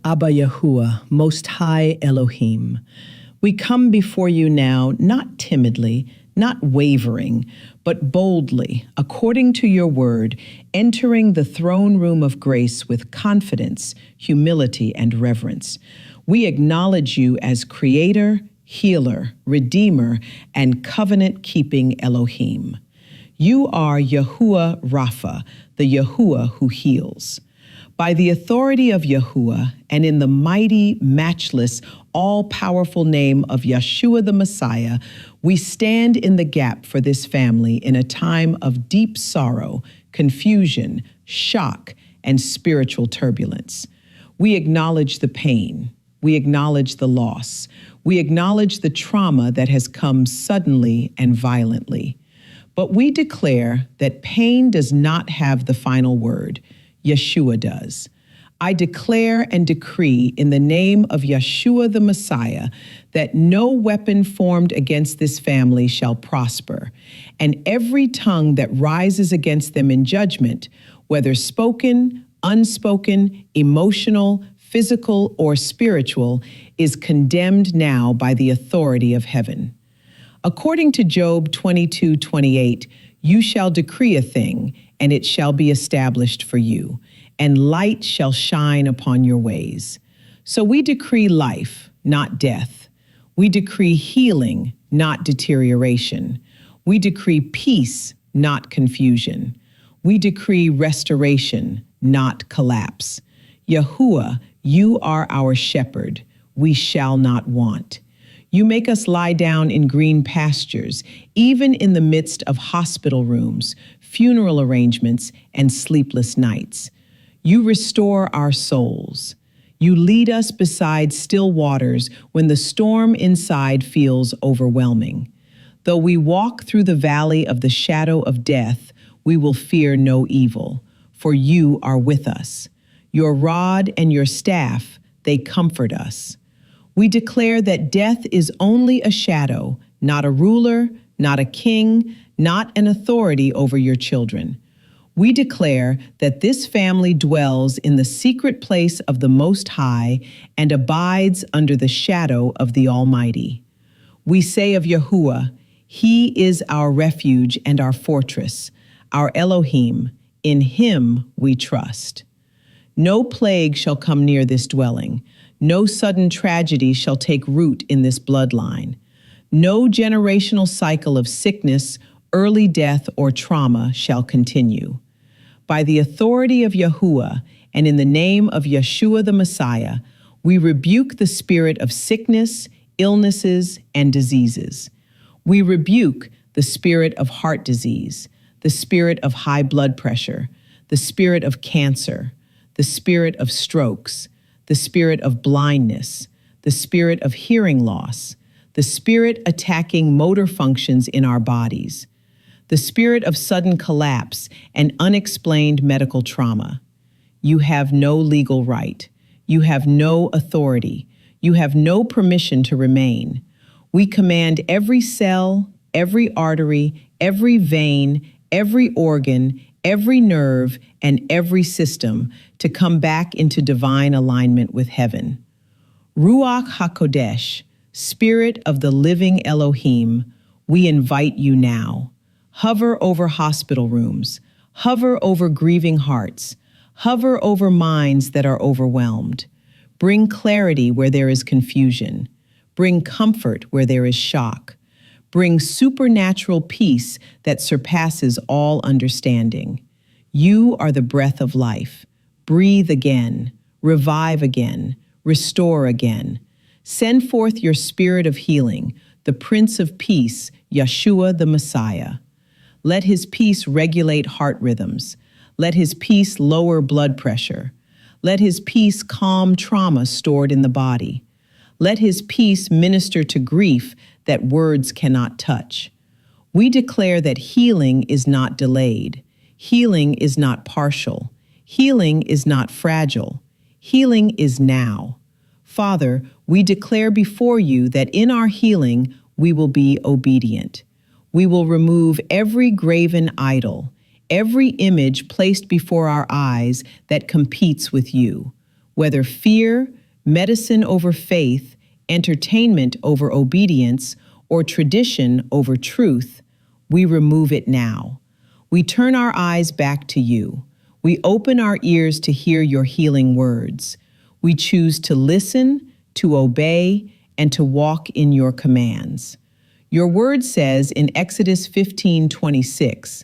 Abba Yahuah, Most High Elohim, we come before you now, not timidly, not wavering, but boldly, according to your word, entering the throne room of grace with confidence, humility, and reverence. We acknowledge you as Creator, Healer, Redeemer, and covenant-keeping Elohim. You are Yahuah Rapha, the Yahuah who heals. By the authority of Yahuah and in the mighty, matchless, all-powerful name of Yahshua the Messiah, we stand in the gap for this family in a time of deep sorrow, confusion, shock, and spiritual turbulence. We acknowledge the pain. We acknowledge the loss. We acknowledge the trauma that has come suddenly and violently. But we declare that pain does not have the final word. Yeshua does. I declare and decree in the name of Yahshua the Messiah that no weapon formed against this family shall prosper, and every tongue that rises against them in judgment, whether spoken, unspoken, emotional, physical, or spiritual, is condemned now by the authority of heaven. According to Job 22:28, you shall decree a thing, and it shall be established for you, and light shall shine upon your ways. So we decree life, not death. We decree healing, not deterioration. We decree peace, not confusion. We decree restoration, not collapse. Yahuah, you are our shepherd. We shall not want. You make us lie down in green pastures, even in the midst of hospital rooms, funeral arrangements, and sleepless nights. You restore our souls. You lead us beside still waters when the storm inside feels overwhelming. Though we walk through the valley of the shadow of death, we will fear no evil, for you are with us. Your rod and your staff, they comfort us. We declare that death is only a shadow, not a ruler, not a king, not an authority over your children. We declare that this family dwells in the secret place of the Most High and abides under the shadow of the Almighty. We say of Yahuah, He is our refuge and our fortress, our Elohim. In Him we trust. No plague shall come near this dwelling. No sudden tragedy shall take root in this bloodline. No generational cycle of sickness, early death, or trauma shall continue. By the authority of Yahuah and in the name of Yahshua the Messiah, we rebuke the spirit of sickness, illnesses, and diseases. We rebuke the spirit of heart disease, the spirit of high blood pressure, the spirit of cancer, the spirit of strokes, the spirit of blindness, the spirit of hearing loss, the spirit attacking motor functions in our bodies, the spirit of sudden collapse and unexplained medical trauma. You have no legal right. You have no authority. You have no permission to remain. We command every cell, every artery, every vein, every organ, every nerve, and every system to come back into divine alignment with heaven. Ruach HaKodesh, Spirit of the living Elohim, we invite you now. Hover over hospital rooms. Hover over grieving hearts. Hover over minds that are overwhelmed. Bring clarity where there is confusion. Bring comfort where there is shock. Bring supernatural peace that surpasses all understanding. You are the breath of life. Breathe again, revive again, restore again. Send forth your spirit of healing, the Prince of Peace, Yahshua the Messiah. Let his peace regulate heart rhythms. Let his peace lower blood pressure. Let his peace calm trauma stored in the body. Let his peace minister to grief that words cannot touch. We declare that healing is not delayed. Healing is not partial. Healing is not fragile. Healing is now. Father, we declare before you that in our healing we will be obedient. We will remove every graven idol, every image placed before our eyes that competes with you. whether fear, medicine over faith, entertainment over obedience, or tradition over truth, we remove it now. We turn our eyes back to you. We open our ears to hear your healing words. We choose to listen, to obey, and to walk in your commands. Your word says in Exodus 15:26,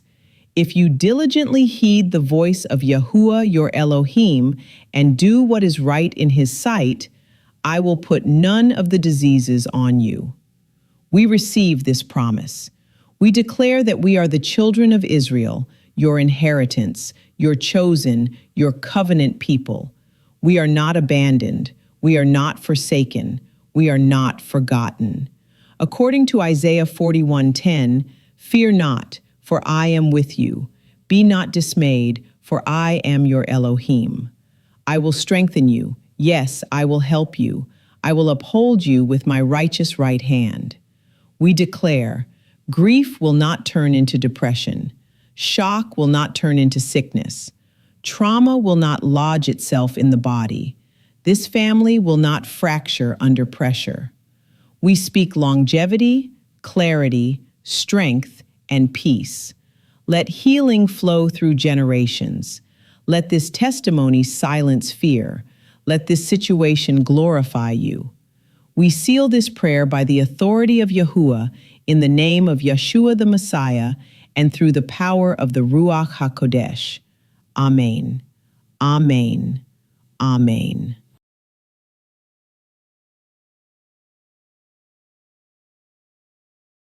"If you diligently heed the voice of Yahuah your Elohim and do what is right in his sight, I will put none of the diseases on you." We receive this promise. We declare that we are the children of Israel, your inheritance, your chosen, your covenant people. We are not abandoned. We are not forsaken. We are not forgotten. According to Isaiah 41:10, "Fear not, for I am with you. Be not dismayed, for I am your Elohim. I will strengthen you. Yes, I will help you. I will uphold you with my righteous right hand." We declare, grief will not turn into depression. Shock will not turn into sickness. Trauma will not lodge itself in the body. This family will not fracture under pressure. We speak longevity, clarity, strength, and peace. Let healing flow through generations. Let this testimony silence fear. Let this situation glorify you. We seal this prayer by the authority of Yahuah in the name of Yahshua the Messiah and through the power of the Ruach HaKodesh. Amen. Amen. Amen.